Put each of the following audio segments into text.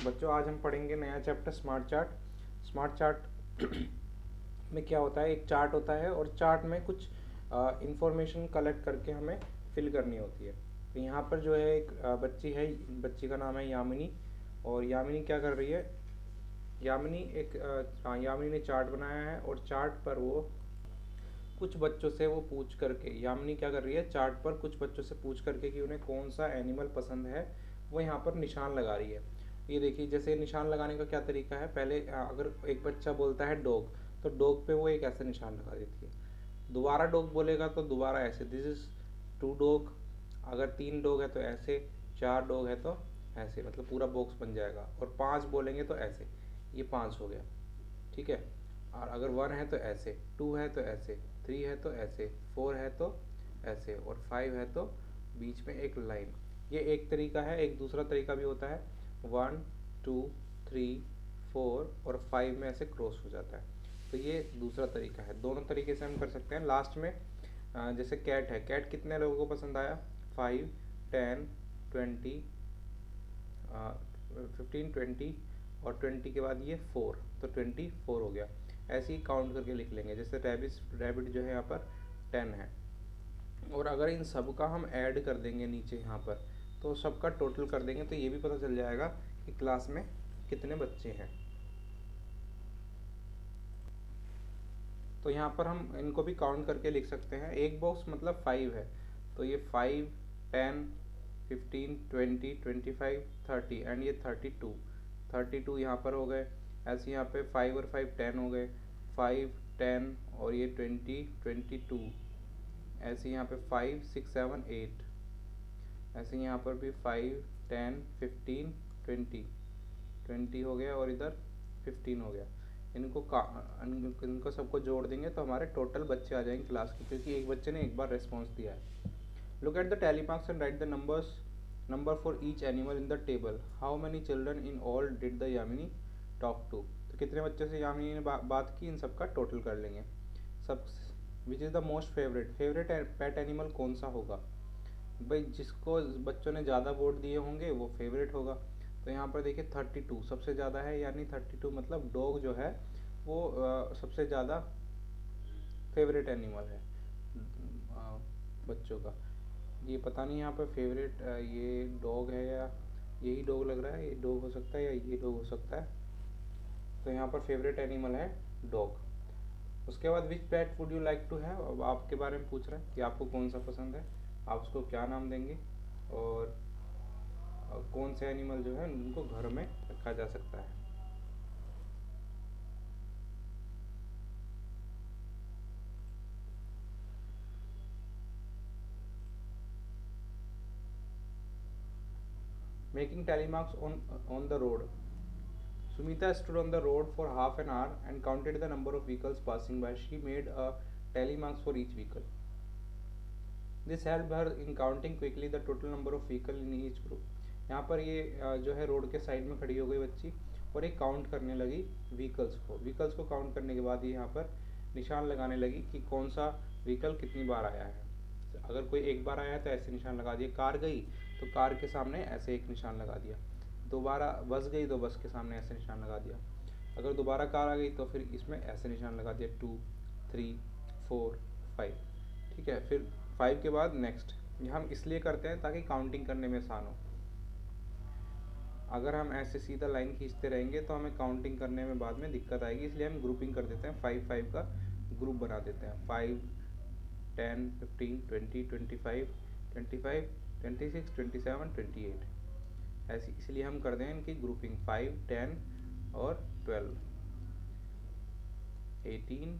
बच्चों आज हम पढ़ेंगे नया चैप्टर स्मार्ट चार्ट में क्या होता है, एक चार्ट होता है और चार्ट में कुछ इंफॉर्मेशन कलेक्ट करके हमें फिल करनी होती है। तो यहाँ पर जो है एक बच्ची है, बच्ची का नाम है यामिनी। और यामिनी क्या कर रही है, यामिनी ने चार्ट बनाया है और चार्ट पर वो कुछ बच्चों से वो पूछ करके, यामिनी क्या कर रही है, चार्ट पर कुछ बच्चों से पूछ करके कि उन्हें कौन सा एनिमल पसंद है वो यहाँ पर निशान लगा रही है। ये देखिए, जैसे निशान लगाने का क्या तरीका है, पहले अगर एक बच्चा बोलता है डॉग, तो डॉग पे वो एक ऐसे निशान लगा देती है। दोबारा डॉग बोलेगा तो दोबारा ऐसे, दिस इज 2 डॉग। अगर 3 डॉग है तो ऐसे, 4 डॉग है तो ऐसे, मतलब पूरा बॉक्स बन जाएगा। और 5 बोलेंगे तो ऐसे, ये 5 हो गया, ठीक है। और अगर 1 है तो ऐसे, 2 है तो ऐसे, 3 है तो ऐसे, 4 है तो ऐसे, और 5 है तो बीच में एक लाइन। ये एक तरीका है। एक दूसरा तरीका भी होता है, 1 2 3 4 और 5 में ऐसे क्रॉस हो जाता है। तो ये दूसरा तरीका है। दोनों तरीके से हम कर सकते हैं। लास्ट में जैसे कैट है, कैट कितने लोगों को पसंद आया, 5 10 20 15 20, और 20 के बाद ये 4, तो 24 हो गया। ऐसे ही काउंट करके लिख लेंगे। जैसे रैबिट जो है यहाँ पर 10 है, और अगर इन सब का हम ऐड कर देंगे नीचे यहाँ पर, तो सबका टोटल कर देंगे, तो ये भी पता चल जाएगा कि क्लास में कितने बच्चे हैं। तो यहाँ पर हम इनको भी काउंट करके लिख सकते हैं। एक बॉक्स मतलब 5 है, तो ये 5 10 15 20 25 30 एंड ये 32 यहाँ पर हो गए। ऐसे यहाँ पे 5 और 5 10 हो गए, 5 10 और ये 20 22। ऐसे यहाँ पे 5 6 7 8। ऐसे यहाँ पर भी 5 10 15 20 हो गया, और इधर 15 हो गया। इनको सबको जोड़ देंगे तो हमारे टोटल बच्चे आ जाएंगे क्लास के, क्योंकि एक बच्चे ने एक बार रेस्पॉन्स दिया है। Look at the tally marks and write the number for each animal in the table. How many children in all did the Yamini talk to. तो कितने बच्चों से यामिनी ने बात की, इन सबका टोटल कर लेंगे। सब which is the most favourite pet animal कौन सा होगा। भाई जिसको बच्चों ने ज़्यादा वोट दिए होंगे वो फेवरेट होगा। तो यहाँ पर देखिए 32 सबसे ज़्यादा है, यानी 32 मतलब डॉग जो है वो सबसे ज़्यादा फेवरेट एनिमल है बच्चों का। ये पता नहीं यहाँ पर फेवरेट ये डॉग है या यही डॉग लग रहा है, ये डॉग हो सकता है या ये डॉग हो सकता है। तो यहाँ पर फेवरेट एनिमल है डॉग। उसके बाद which pet would you like to have, अब आपके बारे में पूछ रहे हैं कि आपको कौन सा पसंद है, आप उसको क्या नाम देंगे, और कौन से एनिमल जो है उनको घर में रखा जा सकता है। Making tally marks on the road. Sumita stood on the road for half an hour and counted the number of vehicles passing by. She made a tally marks for each vehicle. This helped her in counting quickly the total number of vehicle in each group. यहाँ पर ये जो है road के side में खड़ी हो गई बच्ची और एक काउंट करने लगी व्हीकल्स को काउंट करने के बाद ये यहाँ पर निशान लगाने लगी कि कौन सा व्हीकल कितनी बार आया है। अगर कोई एक बार आया है तो ऐसे निशान लगा दिए, कार गई तो कार के सामने ऐसे एक निशान लगा दिया, दोबारा बस गई तो बस के सामने ऐसे निशान लगा दिया, अगर दोबारा कार आ गई तो फिर इसमें ऐसे निशान लगा दिया 2 3 4 5। ठीक है, फिर 5 के बाद नेक्स्ट। ये हम इसलिए करते हैं ताकि काउंटिंग करने में आसान हो। अगर हम ऐसे सीधा लाइन खींचते रहेंगे तो हमें काउंटिंग करने में बाद में दिक्कत आएगी, इसलिए हम ग्रुपिंग कर देते हैं, 5 का ग्रुप बना देते हैं, 5 10 15 20 25 25 26 27 28। ऐसी इसलिए हम कर दें इनकी ग्रुपिंग 5 10 और 12 18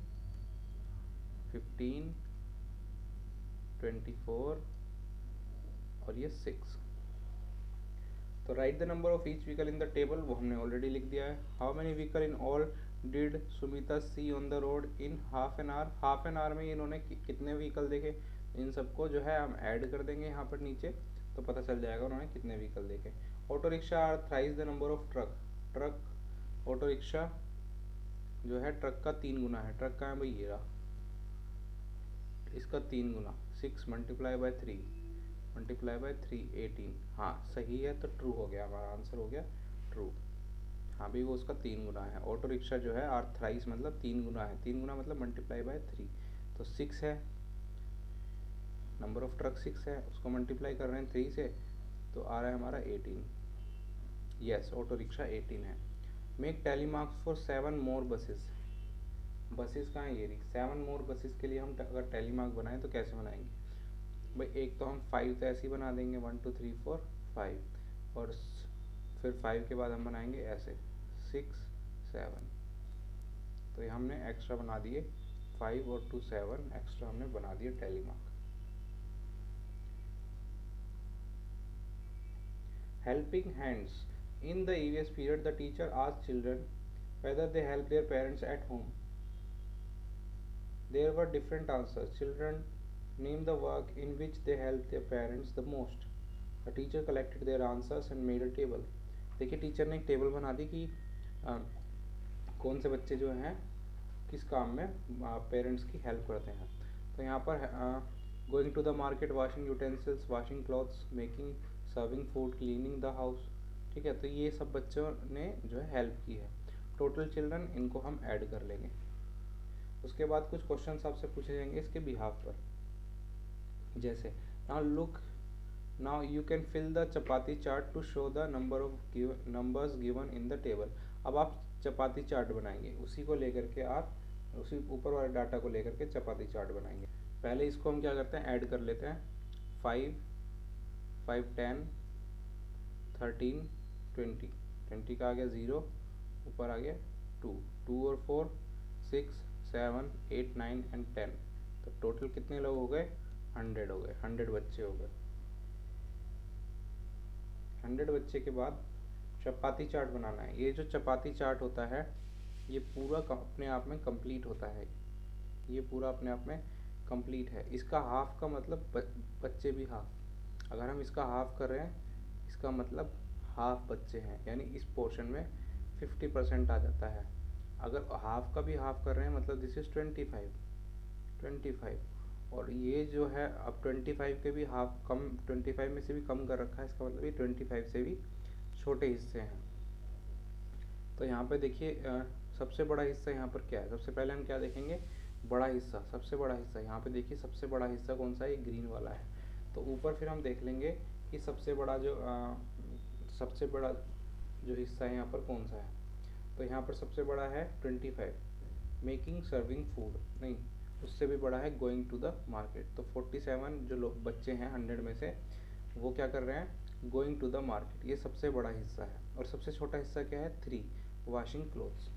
15 24 और ये 6। तो write the number of each vehicle in the table, वो हमने ऑलरेडी लिख दिया है। How many vehicle in all did Sumita see on the road in half an hour. Half an hour में इन्होंने कितने व्हीकल देखे, इन सबको जो है हम ऐड कर देंगे यहाँ पर नीचे, तो पता चल जाएगा उन्होंने कितने व्हीकल देखे। Auto rickshaw are thrice the number of truck auto rickshaw जो है ट्रक का 3 गुना है। ट्रक का है भाई ये रहा, इसका 3 गुना, 6 मल्टीप्लाई बाय 3 18। हाँ सही है, तो ट्रू हो गया, हमारा आंसर हो गया ट्रू। हाँ भी वो उसका 3 गुना है। ऑटो रिक्शा जो है आर थ्राइस मतलब 3 गुना है, 3 गुना मतलब मल्टीप्लाई बाय 3, तो 6 है। नंबर ऑफ ट्रक 6 है, उसको मल्टीप्लाई कर रहे हैं 3 से, तो आ रहा है हमारा 18। यस, ऑटो रिक्शा 18 है। Make tally marks for 7 more buses. Buses कहाँ है, ये रही 7 मोर बसेस के लिए हम अगर टैली मार्क बनाएं तो कैसे बनाएंगे भाई? एक तो हम 5 तो ऐसे ही बना देंगे, 1 2 3 4 5, और फिर 5 के बाद हम बनाएंगे ऐसे 6 7, तो ये हमने एक्स्ट्रा बना दिए 5 और 2 7 एक्स्ट्रा हमने बना दिए tally mark. Helping hands. In the EVS period, the teacher asked children whether they help their parents at home. There were different answers. Children named the work in which they helped their parents the most. The teacher collected their answers and made a table. देखिए teacher ने एक table बना दी कि कौन से बच्चे जो हैं किस काम में पेरेंट्स की हेल्प करते हैं। तो यहाँ पर going to the market, washing utensils, washing clothes, making serving food, cleaning the house. ठीक है, तो ये सब बच्चों ने जो है हेल्प की है। टोटल चिल्ड्रन, इनको हम ऐड कर लेंगे। उसके बाद कुछ क्वेश्चंस आपसे पूछे जाएंगे इसके बिहाफ पर, जैसे now you can fill the chapati chart to show the numbers given in the table. अब आप चपाती चार्ट बनाएंगे, उसी को लेकर के आप उसी ऊपर वाले डाटा को लेकर के चपाती चार्ट बनाएंगे। पहले इसको हम क्या करते हैं, ऐड कर लेते हैं। 5 5 10 13 20, 20 का आ गया 0, ऊपर आ गया 2, 2 और 4 6 7 8 9 एंड 10, तो टोटल कितने लोग हो गए, 100 हो गए, 100 बच्चे हो गए। 100 बच्चे के बाद चपाती चार्ट बनाना है। ये जो चपाती चार्ट होता है ये पूरा अपने आप में कंप्लीट होता है, ये पूरा अपने आप में कंप्लीट है। इसका हाफ का मतलब बच्चे भी हाफ, अगर हम इसका हाफ कर रहे हैं इसका मतलब हाफ बच्चे हैं, यानी इस पोर्शन में 50% आ जाता है। अगर हाफ का भी हाफ कर रहे हैं मतलब दिस इज 25, और ये जो है अब 25 के भी हाफ कम, 25 में से भी कम कर रखा है, इसका मतलब ये 25 से भी छोटे हिस्से हैं। तो यहाँ पे देखिए सबसे बड़ा हिस्सा यहाँ पर क्या है, सबसे पहले हम क्या देखेंगे, बड़ा हिस्सा, सबसे बड़ा हिस्सा। यहाँ पे देखिए सबसे बड़ा हिस्सा कौन सा है, ये ग्रीन वाला है। तो ऊपर फिर हम देख लेंगे कि सबसे बड़ा जो हिस्सा है यहाँ पर कौन सा है। तो यहाँ पर सबसे बड़ा है 25, मेकिंग सर्विंग फूड, नहीं उससे भी बड़ा है गोइंग टू द मार्केट। तो 47 जो लोग बच्चे हैं 100 में से, वो क्या कर रहे हैं, गोइंग टू द मार्केट, ये सबसे बड़ा हिस्सा है। और सबसे छोटा हिस्सा क्या है, 3, washing clothes.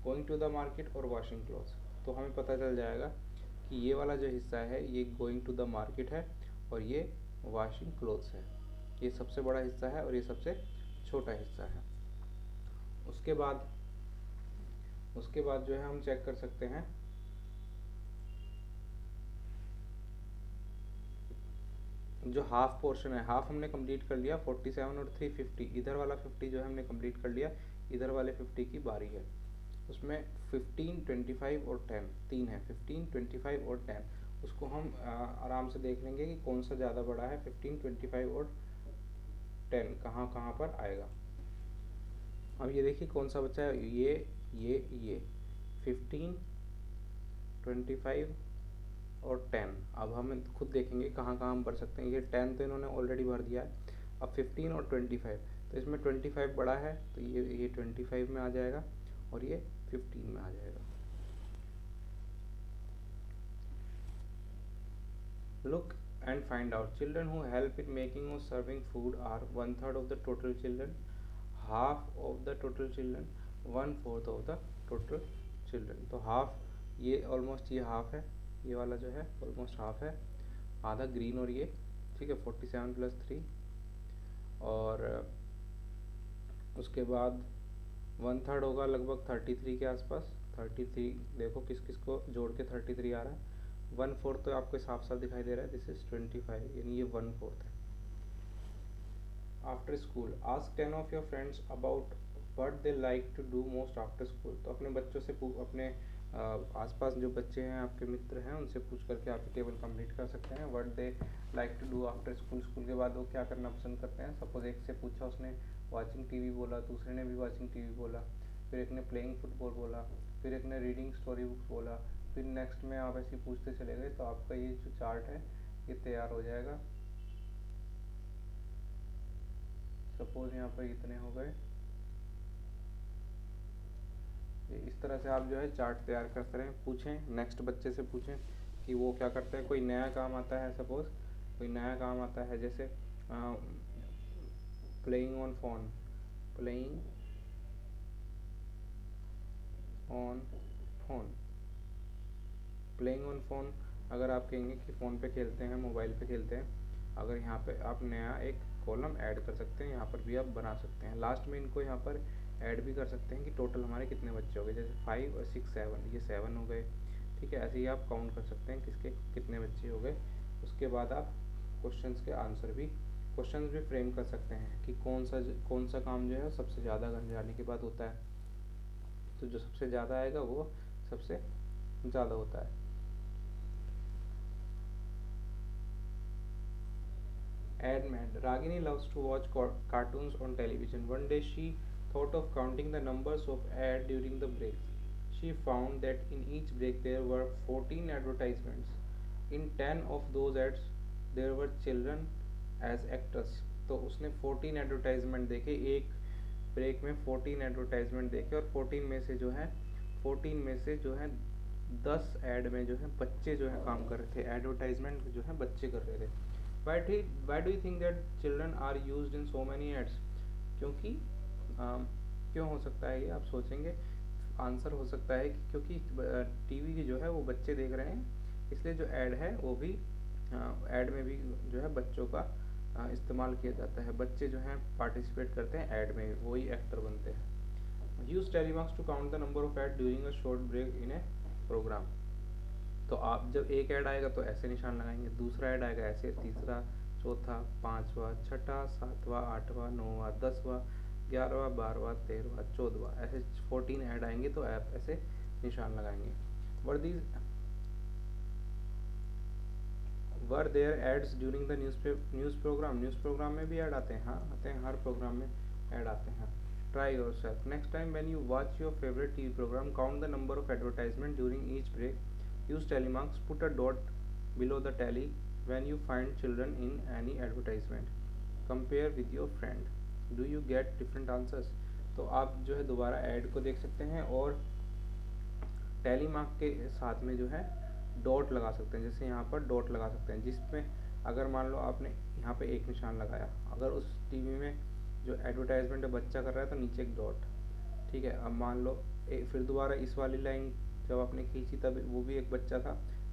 Going to the market और वॉशिंग क्लोथ्स, तो हमें पता चल जाएगा कि ये वाला जो हिस्सा है ये गोइंग टू द मार्केट है और ये वॉशिंग क्लोथ्स है। ये सबसे बड़ा हिस्सा है और ये सबसे छोटा हिस्सा है। उसके बाद जो है हम चेक कर सकते हैं, जो हाफ पोर्शन है, हाफ हमने कंप्लीट कर लिया, 47 और 3 50, इधर वाला 50 जो है हमने कंप्लीट कर लिया, इधर वाले 50 की बारी है। उसमें 15 25 और 10 तीन है, 15 25 और 10, उसको हम आराम से देख लेंगे कि कौन सा ज़्यादा बड़ा है, 15 25 और 10 कहाँ कहाँ पर आएगा। अब ये देखिए कौन सा बच्चा है, ये 15 25 और 10। अब हम खुद देखेंगे कहाँ कहाँ हम भर सकते हैं। ये 10 तो इन्होंने ऑलरेडी भर दिया है। अब 15 और 25, तो इसमें 25 बड़ा है तो ये 25 में आ जाएगा और ये 15 में आ जाएगा। Look and find out, children who help in making और serving food are 1/3 of the total children, half of the total children, 1/4 of the total children. तो हाफ, ये ऑलमोस्ट ये हाफ है, ये वाला जो है ऑलमोस्ट हाफ है, आधा ग्रीन और ये, ठीक है 47 + 3, और उसके बाद 1/3 होगा लगभग 33 के आसपास। 33 देखो किस किस को जोड़ के 33 आ रहा है। 1/4 तो आपको साफ साफ दिखाई दे रहा है, दिस इज 25, यानी ये 1/4 है। After school, ask 10 of your friends about what they like to do most after school. तो अपने बच्चों से अपने आसपास जो बच्चे हैं आपके मित्र हैं उनसे पूछ करके आप टेबल कंप्लीट कर सकते हैं। What they like to do after school, school के बाद वो क्या करना पसंद करते हैं। सपोज एक से पूछा उसने वाचिंग टीवी बोला, दूसरे ने भी वाचिंग टीवी बोला, फिर एक ने प्लेइंग फुटबॉल बोला, फिर एक ने रीडिंग स्टोरी बुक्स बोला, फिर नेक्स्ट में आप ऐसे पूछते चले गए तो आपका ये जो चार्ट है ये तैयार हो जाएगा। सपोज यहाँ पर इतने हो गए, इस तरह से आप जो है चार्ट तैयार करते रहें। पूछें, नेक्स्ट बच्चे से पूछें कि वो क्या करते हैं। कोई नया काम आता है, सपोज कोई नया काम आता है, जैसे playing on phone, playing on phone, playing on phone. अगर आप कहेंगे कि फ़ोन पे खेलते हैं, मोबाइल पे खेलते हैं, अगर यहाँ पे आप नया एक कॉलम ऐड कर सकते हैं, यहाँ पर भी आप बना सकते हैं। लास्ट में इनको यहाँ पर ऐड भी कर सकते हैं कि टोटल हमारे कितने बच्चे हो गए, जैसे 5 और 6 7, ये 7 हो गए। ठीक है, ऐसे ही आप काउंट कर सकते हैं किसके कितने बच्चे हो गए। उसके बाद आप क्वेश्चंस के आंसर भी, क्वेश्चंस भी फ्रेम कर सकते हैं कि कौन सा काम जो है सबसे ज़्यादा गन जाने के बाद होता है, तो जो सबसे ज़्यादा आएगा वो सबसे ज़्यादा होता है। Ad man. Ragini loves to watch cartoons on television. One day she thought of counting the numbers of ads during the breaks. She found that in each break there were 14 advertisements. In 10 of those ads there were children as actors. तो उसने 14 advertisement देखे, एक break में 14 advertisement देखे, और 14 में से जो है 14 में से जो है 10 ऐड में जो है बच्चे जो है काम कर रहे थे, एडवर्टाइजमेंट जो है बच्चे कर रहे थे। why do you think that children are used in so many ads? क्योंकि क्यों हो सकता है ये, आप सोचेंगे आंसर हो सकता है कि क्योंकि टीवी की जो है वो बच्चे देख रहे हैं, इसलिए जो ऐड है वो भी ऐड में भी जो है बच्चों का इस्तेमाल किया जाता है। बच्चे जो हैं पार्टिसिपेट करते हैं ऐड में, वही एक्टर बनते हैं। Use tally marks to count the number of ad during a short break in a programme. तो आप जब एक ऐड आएगा तो ऐसे निशान लगाएंगे, दूसरा ऐड आएगा ऐसे, तीसरा, चौथा, पाँचवा, छठा, सातवां, आठवां, नौवां, 10वां, 11वां, 12वां, 13वां, 14वां, ऐसे 14 ऐड आएंगे तो आप ऐसे निशान लगाएंगे। Were there ads during the news programme? News programme में भी ऐड आते हैं, हाँ आते हैं, हर प्रोग्राम में ऐड आते हैं। Try yourself. Next time when you watch your favourite TV programme, count the number of advertisement during each break. Use telemarks. Put a dot below the tally when you find children in any advertisement. Compare with your friend. Do you get different answers? तो आप जो है दोबारा add को देख सकते हैं और टैली मार्क के साथ में जो है डॉट लगा सकते हैं, जैसे यहाँ पर डॉट लगा सकते हैं, जिसमें अगर मान लो आपने यहाँ पे एक निशान लगाया, अगर उस टीवी में जो एडवर्टाइजमेंट बच्चा कर रहा है तो नीचे एक डॉट। ठीक है, अब मान लो फिर दोबारा इस वाली लाइन जब आपने खींची तब वो भी एक बच्चा था,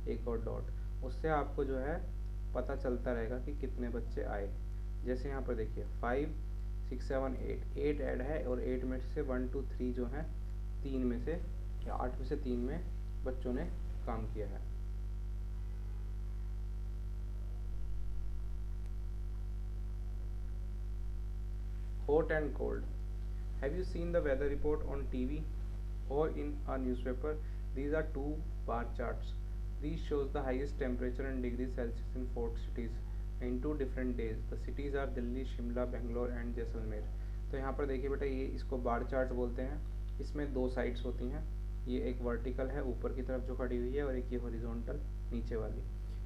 एक और डॉट, उससे आपको जो है पता चलता रहेगा कि कितने बच्चे आए। जैसे यहाँ पर देखिए 5 6 7 8 ऐड है, और 8 में से 1 2 3 जो है 3 में से या 8 में से 3 में बच्चों ने काम किया है। Hot and cold. Have you seen the weather report on TV or in a newspaper? These are two bar charts. These shows the highest temperature in degrees Celsius in 4 cities in 2 different days. The cities are Delhi, Shimla, Bangalore and Jaisalmer. तो यहाँ पर देखिए बेटा, ये इसको bar chart बोलते हैं। इसमें दो साइड्स होती हैं, ये एक वर्टिकल है ऊपर की तरफ जो खड़ी हुई है, और एक ये हॉरिजॉन्टल नीचे वाली।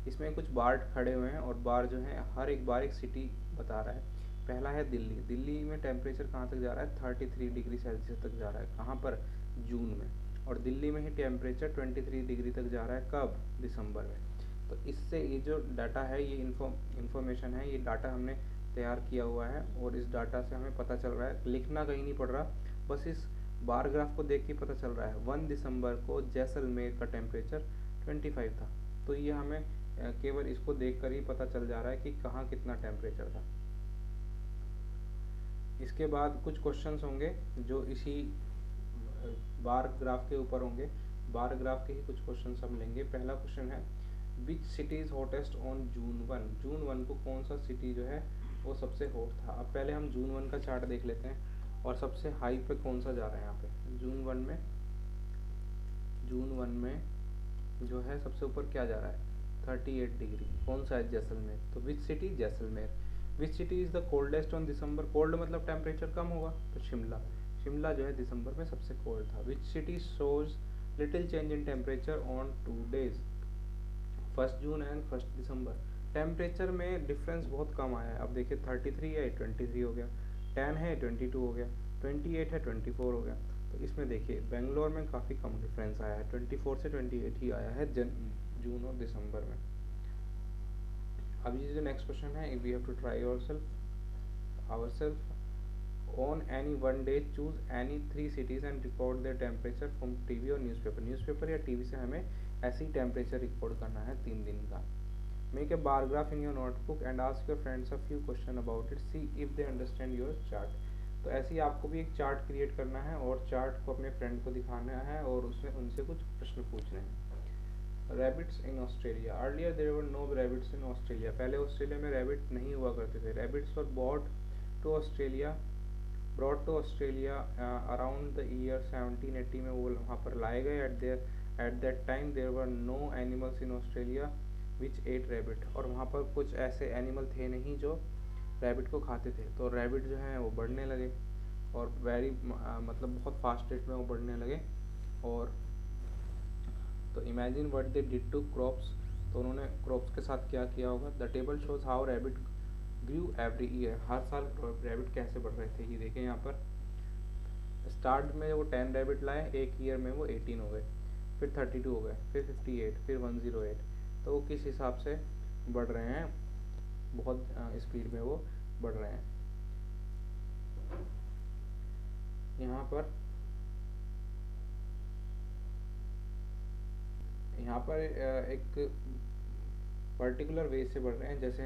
इसमें कुछ बार खड़े हुए हैं, और बार जो है हर एक बार एक सिटी बता रहा है। पहला है दिल्ली। दिल्ली में टेम्परेचर कहाँ तक जा रहा है? 33 डिग्री सेल्सियस तक जा रहा है। कहाँ पर? जून में। और दिल्ली में ही टेम्परेचर 23 डिग्री तक जा रहा है। कब? दिसंबर में। तो इससे ये जो डाटा है, ये इन्फॉर्मेशन है, ये डाटा हमने तैयार किया हुआ है, और इस डाटा से हमें पता चल रहा है, लिखना कहीं नहीं पड़ रहा, बस इस बार ग्राफ को देख के पता चल रहा है। 1 दिसंबर को जैसलमेर का टेम्परेचर 25 था। तो ये हमें केवल इसको देख कर ही पता चल जा रहा है कि कहाँ कितना टेम्परेचर था। इसके बाद कुछ क्वेश्चंस होंगे जो इसी बार ग्राफ के ऊपर होंगे। बार ग्राफ के ही कुछ क्वेश्चंस हम लेंगे। पहला क्वेश्चन है, which city is hottest on June 1? जून 1 को कौन सा सिटी जो है वो सबसे हॉट था? अब पहले हम जून 1 का चार्ट देख लेते हैं, और सबसे हाई पे कौन सा जा रहा है यहाँ पे। जून 1 में जो है सबसे ऊपर क्या जा रहा है? 38 डिग्री। कौन सा है? जैसलमेर। तो which city? Jaisalmer. Which city is the coldest on December, cold मतलब टेम्परेचर कम होगा, तो शिमला, शिमला जो है दिसंबर में सबसे कोल्ड था। Which city shows little change in temperature on 2 days, 1 June and 1 December. Temperature में डिफरेंस बहुत कम आया है। अब देखिए 33 है 23 हो गया, 10 है 22 हो गया, 28 है 24 हो गया। तो इसमें देखिए बेंगलोर में काफ़ी कम डिफरेंस आया है, 24 से 28 ही आया है जून और दिसंबर में। अब ये जो नेक्स्ट क्वेश्चन है, we have to try ourselves on any one day choose any 3 cities and record their temperature from TV और न्यूज़पेपर या टीवी से हमें ऐसे ही टेम्परेचर रिकॉर्ड करना है 3 दिन का। Make a bar graph in your notebook and ask your friends a few question about it, see if they understand your chart. तो ऐसे ही आपको भी एक चार्ट क्रिएट करना है और चार्ट को अपने फ्रेंड को दिखाना है और उसमें उनसे कुछ प्रश्न पूछने हैं। Rabbits in Australia, earlier there were no rabbits in Australia, पहले ऑस्ट्रेलिया में रैबिट नहीं हुआ करते थे। Rabbits were bought to Australia, brought to Australia around the year 1780 में वो वहाँ पर लाए गए। At that time there were no animals in Australia which ate rabbit, और वहाँ पर कुछ ऐसे एनिमल थे नहीं जो रैबिट को खाते थे। तो रैबिट जो हैं वो बढ़ने लगे और मतलब बहुत फास्ट रेट में वो बढ़ने लगे। और तो imagine what they did to crops, तो उन्होंने क्रॉप्स के साथ क्या किया होगा। The table shows how rabbit grew every year, हर साल रैबिट कैसे बढ़ रहे थे। ये देखें यहाँ पर स्टार्ट में वो 10 रैबिट लाए, एक ईयर में वो 18 हो गए, फिर 32 हो गए, फिर 58, फिर 108। तो वो किस हिसाब से बढ़ रहे हैं, बहुत स्पीड में वो बढ़ रहे हैं। यहाँ पर एक पर्टिकुलर वे से बढ़ रहे हैं। जैसे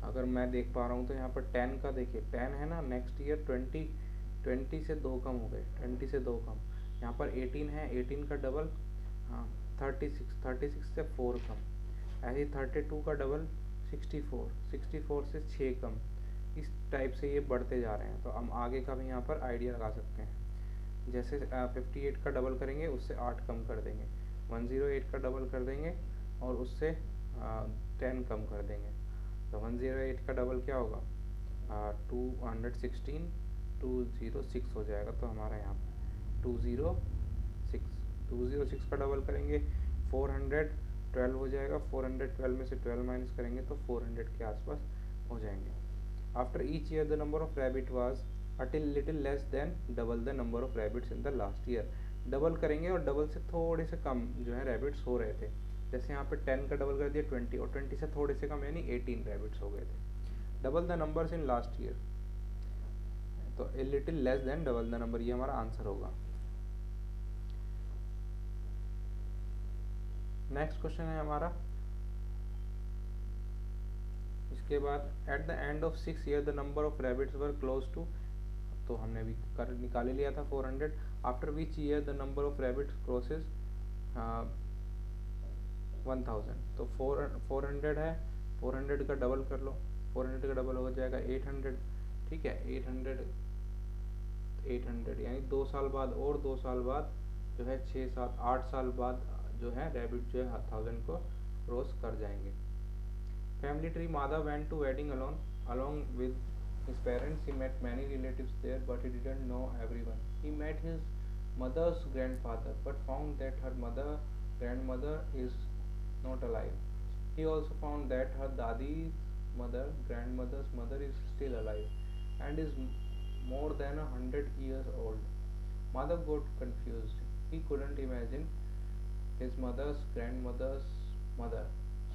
अगर मैं देख पा रहा हूँ तो यहाँ पर 10 का देखिए 10 है ना, नेक्स्ट ईयर 20 से 2 कम हो गए, 20 से 2 कम। यहाँ पर 18 है, 18 का डबल, हाँ 36 से 4 कम। ऐसे ही 32 का डबल 64 से 6 कम। इस टाइप से ये बढ़ते जा रहे हैं। तो हम आगे का भी यहाँ पर आइडिया लगा सकते हैं। जैसे 58 का डबल करेंगे उससे 8 कम कर देंगे, 108 का डबल कर देंगे और उससे 10 कम कर देंगे। तो 108 का डबल क्या होगा, 216, 206 हो जाएगा। तो हमारा यहाँ पर 206 का डबल करेंगे 412 हो जाएगा। 412 में से 12 माइनस करेंगे तो 400 के आसपास हो जाएंगे। After each year the number of rabbit was little less than double the number of rabbits in the last year. Double करेंगे और डबल से थोड़े से कम जो है रैबिट्स हो रहे थे। जैसे यहाँ पे 10 का डबल कर दिया 20, और 20 से थोड़े से कम यानी 18 रैबिट्स हो गए थे। Double the numbers in last year, तो a little less than double the number, ये हमारा आंसर होगा। नेक्स्ट क्वेश्चन है हमारा, इसके बाद at the end of 6 year the number of rabbits were close to, तो हमने अभी निकाल लिया था 400। After which year the number of rabbits crosses 1000, तो 400 है, 400 का डबल कर लो, 400 का डबल हो जाएगा 800। ठीक है, 800 यानी 2 साल बाद और 2 साल बाद जो है 6 7 8 साल बाद जो है रैबिट जो है 1000 को क्रॉस कर जाएंगे। Family tree, Madhav went to wedding along with his parents. He met many relatives there, but he didn't know everyone. He met his mother's grandfather, but found that her grandmother is not alive. He also found that her grandmother's mother is still alive, and is more than 100 years old. Madhav got confused. He couldn't imagine his grandmother's mother.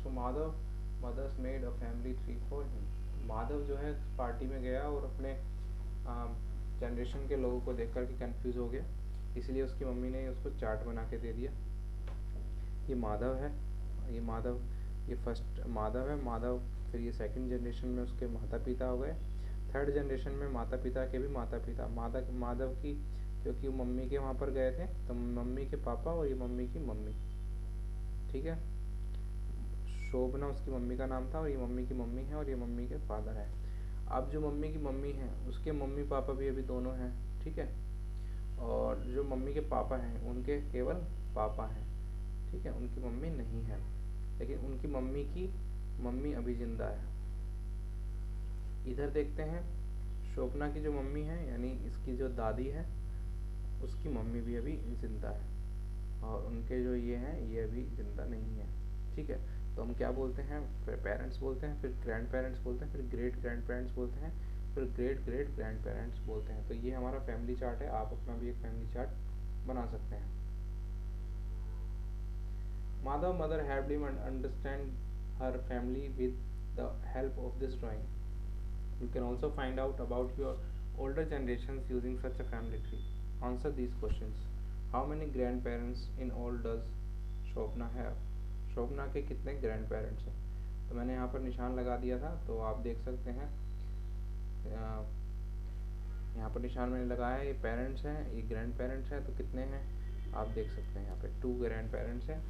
So Madhav's made a family tree for him. Madhav जो है party में गया और अपने generation के लोगों को देख कर के कन्फ्यूज़ हो गया, इसलिए उसकी मम्मी ने उसको चार्ट बना के दे दिया। ये माधव है, ये फर्स्ट माधव है। माधव फिर ये सेकंड जनरेशन में उसके माता पिता हो गए। थर्ड जनरेशन में माता पिता के भी माता पिता, माधव की, क्योंकि वो मम्मी के वहाँ पर गए थे तो मम्मी के पापा और ये मम्मी की मम्मी। ठीक है, शोभना उसकी मम्मी का नाम था और ये मम्मी की मम्मी है और ये मम्मी के फादर है। अब जो मम्मी की मम्मी है उसके मम्मी पापा भी अभी दोनों हैं। ठीक है, और जो मम्मी के पापा हैं उनके केवल पापा हैं। ठीक है, उनकी मम्मी नहीं है, लेकिन उनकी मम्मी की मम्मी अभी जिंदा है। इधर देखते हैं, शोभना की जो मम्मी है यानी इसकी जो दादी है उसकी मम्मी भी अभी जिंदा है, और उनके जो ये हैं ये अभी जिंदा नहीं है। ठीक है, तो हम क्या बोलते हैं, फिर पेरेंट्स बोलते हैं, फिर ग्रैंड पेरेंट्स बोलते हैं, फिर ग्रेट ग्रैंड पेरेंट्स बोलते हैं, फिर ग्रेट ग्रेट ग्रैंड पेरेंट्स बोलते हैं। तो ये हमारा फैमिली चार्ट है, आप अपना भी एक फैमिली चार्ट बना सकते हैं। Madhav mother helped him understand her family with the help of this drawing. You can also find out about your older generations using such a family tree. Answer these questions. How many grandparents in all does Shobhana have? शोभना के कितने grand parents हैं? तो मैंने यहाँ पर निशान लगा दिया था, तो आप देख सकते हैं यहाँ पर निशान मैंने लगाया है, ये पेरेंट्स हैं, ये ग्रैंड पेरेंट्स हैं, तो कितने हैं आप देख सकते हैं यहाँ पे 2 ग्रैंड पेरेंट्स हैं।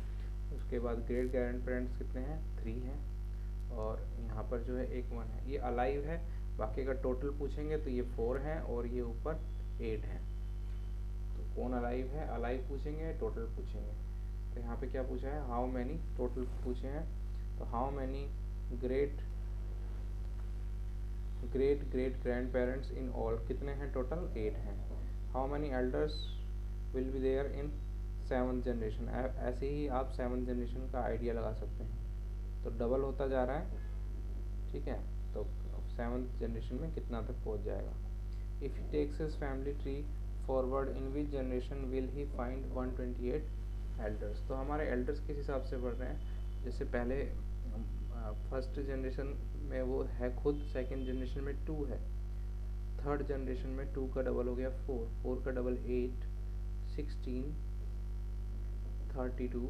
उसके बाद ग्रेट ग्रैंड पेरेंट्स कितने हैं, 3 हैं, और यहाँ पर जो है एक 1 है, ये अलाइव है। बाकी का टोटल पूछेंगे तो ये 4 हैं और ये ऊपर 8 हैं। तो कौन अलाइव है, अलाइव पूछेंगे, टोटल पूछेंगे। तो यहाँ पे क्या पूछा है, हाउ मैनी, टोटल पूछे हैं। तो how many great great great grandparents in all, कितने हैं टोटल, 8 हैं। How many elders will be there in 7th generation, ऐसे ही आप 7th जनरेशन का आइडिया लगा सकते हैं। तो डबल होता जा रहा है, ठीक है, तो 7th जनरेशन में कितना तक पहुंच जाएगा। If he takes his family tree forward in which generation will he find 128 elders. तो हमारे एल्डर्स किस हिसाब से बढ़ रहे हैं, जैसे पहले फर्स्ट जनरेशन में वो है खुद, सेकंड जनरेशन में 2 है, थर्ड जनरेशन में 2 का डबल हो गया 4, 4 का डबल 8, 16, 32,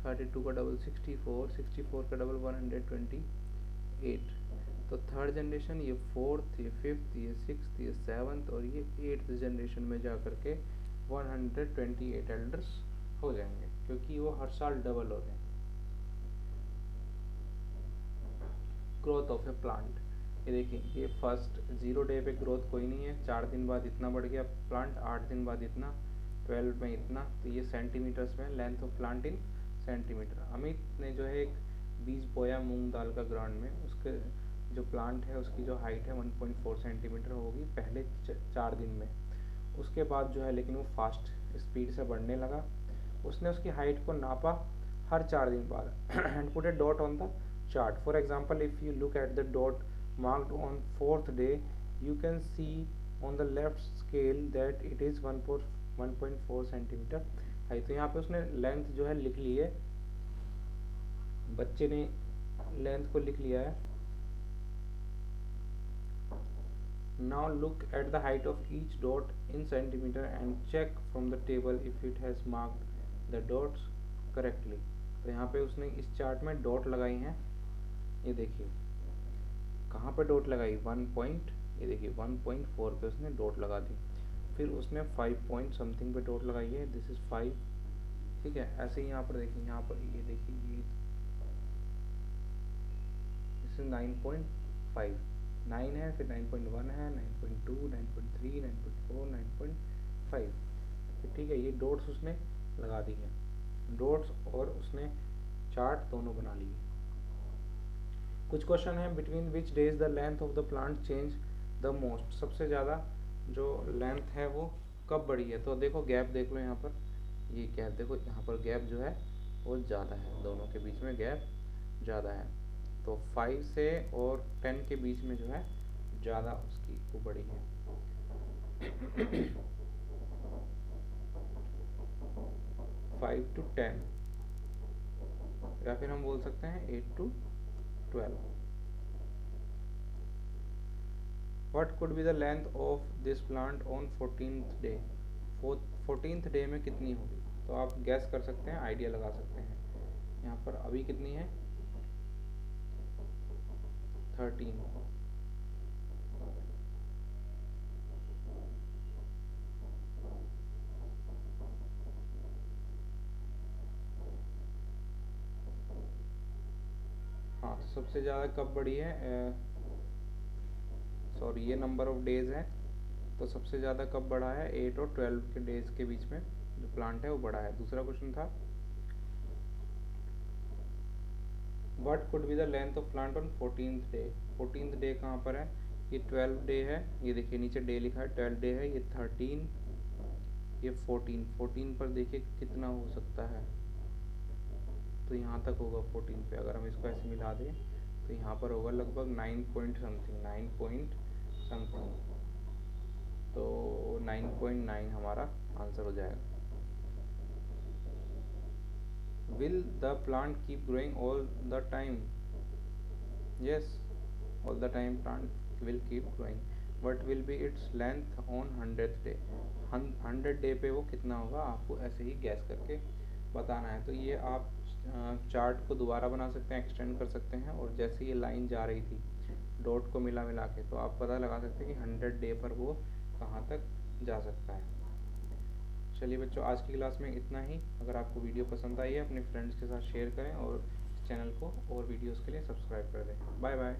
32 का डबल 64, 64 का डबल 128। तो थर्ड जनरेशन ये 4th, ये 5th, ये 6th, ये 7th और ये 8th जनरेशन में जा कर के 128 एल्डर्स हो जाएंगे, क्योंकि वो हर साल डबल हो रहे हैं। ग्रोथ ऑफ ए प्लांट, ये देखिए, ये फर्स्ट 0 डे पे ग्रोथ कोई नहीं है, 4 दिन बाद इतना बढ़ गया प्लांट, 8 दिन बाद इतना, 12 में इतना। तो ये सेंटीमीटर्स में, length of plant in centimetre. Amit ने जो है एक बीज बोया मूंग दाल का ग्राउंड में, उसके जो प्लांट है उसकी जो हाइट है 1.4 सेंटीमीटर होगी पहले 4 दिन में। उसके बाद जो है लेकिन वो फास्ट स्पीड से बढ़ने लगा। उसने उसकी हाइट को नापा हर 4 दिन बाद and put A dot on the chart. For example, if you look at the dot marked on 4th day, you can see on the left scale that it is 1.4 centimetre high. तो यहाँ पे उसने length जो है लिख ली है, बच्चे ने लेंथ को लिख लिया है। Now look at the height of each dot in centimeter and check from the table if it has marked the dots correctly. तो यहाँ पे उसने इस चार्ट में डॉट लगाई हैं, ये देखिए कहाँ पे डॉट लगाई, ये देखिए 1.4 पे उसने डॉट लगा दी। फिर उसने 5 पॉइंट समथिंग पे डॉट लगाई है, दिस इज 5, ठीक है। ऐसे ही यहाँ पर देखिए, यहाँ पर ये देखिए, ये दिस इज 9.5, 9 है, फिर 9.1 है, 9.2, 9.3, 9.4, 9.5, ठीक है। ये डॉट्स उसने लगा दी है, डॉट्स और उसने चार्ट दोनों बना लिए। कुछ क्वेश्चन है, between which days the length of the plant change the most, सबसे ज़्यादा जो लेंथ है वो कब बढ़ी है। तो देखो गैप देख लो यहाँ पर, ये गैप देखो, यहाँ पर गैप जो है वो ज़्यादा है, दोनों के बीच में गैप ज़्यादा है। तो 5 से और 10 के बीच में जो है ज़्यादा उसकी वो बढ़ी है। 5 to 10, या फिर हम बोल सकते हैं 8 to 12। What could be the length of this plant on 14th day? 14th day में कितनी होगी, तो आप गैस कर सकते हैं, आइडिया लगा सकते हैं। यहाँ पर अभी कितनी है, 13। हाँ, तो सबसे ज़्यादा कब बढ़ी है, सॉरी ये नंबर ऑफ डेज है, तो सबसे ज़्यादा कब बढ़ा है, 8 और 12 के डेज के बीच में जो प्लांट है वो बढ़ा है। दूसरा क्वेश्चन था, what could be the length of plant on 14th day. 14th day कहाँ पर है, ये 12 डे है, ये देखिए नीचे डे लिखा है, 12 डे है, ये 13, ये 14 पर देखिए कितना हो सकता है, तो यहाँ तक होगा 14 पे। अगर हम इसको ऐसे मिला दें तो यहाँ पर होगा लगभग 9 पॉइंट समथिंग, 9 पॉइंट समथिंग, तो 9.9 हमारा आंसर हो जाएगा। Will the plant keep growing all the time, yes, all the time plant will keep growing. What will be its length on 100th day. 100 day पे वो कितना होगा, आपको ऐसे ही गैस करके बताना है। तो ये आप चार्ट को दोबारा बना सकते हैं, एक्सटेंड कर सकते हैं, और जैसे ये लाइन जा रही थी डॉट को मिला मिला के, तो आप पता लगा सकते हैं कि 100 डे पर वो कहाँ तक जा सकता है। चलिए बच्चों, आज की क्लास में इतना ही। अगर आपको वीडियो पसंद आई है अपने फ्रेंड्स के साथ शेयर करें, और इस चैनल को और वीडियोस के लिए सब्सक्राइब कर दें। Bye bye.